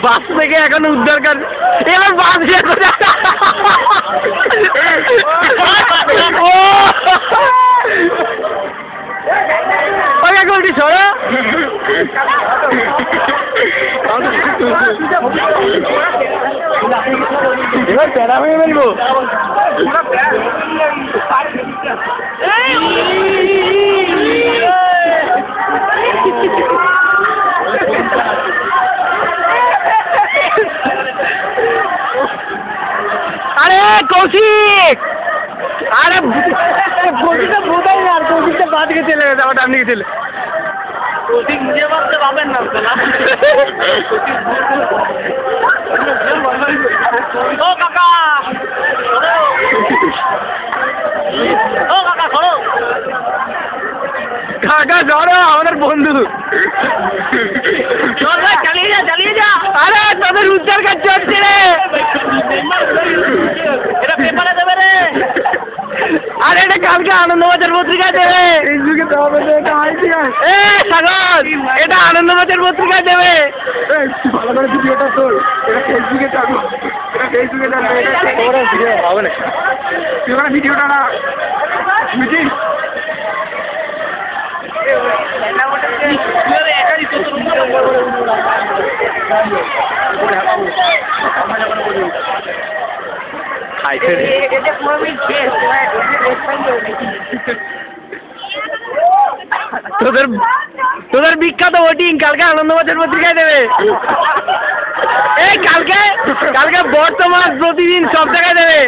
বাস থেকে এখন উদ্ধার কর এবার বাস গোলটি সরা এবার প্যারা হয়ে ফেলবো। আরে কৌশিক, আরে কৌশিকটা বোঝাই না, আর কৌশিকটা বাদ দিকে চলে গেছে, আমার ডান দিকে চলে। কৌশিক নিজে ভাবতে পাবেন না ও কাকা, ও কাকা ধরো, কাকা ধরো আমাদের বন্ধু, চালিয়ে যা চালিয়ে যা। আরে তাদের উদ্ধার কাজ চলছে রে, এটা পেপারে দেবে রে। আরে এটা কালকে আনন্দবাজার পত্রিকায় দেবে, ফেসবুকে দেওয়া হবে। এ সাগর, এটা আনন্দবাজার পত্রিকায় দেবে। ভালো করে ভিডিওটা তোর, এটা ফেসবুকে যাবে, এটা ফেসবুকে যাবে, এটা হবে না, তুই ওখানে ভিডিওটা না বুঝিস। তোদের বিখ্যাত ওটিং কালকে আনন্দবাজার পত্রিকায় দেবে। এই কালকে বর্তমান প্রতিদিন সব জায়গায় দেবে।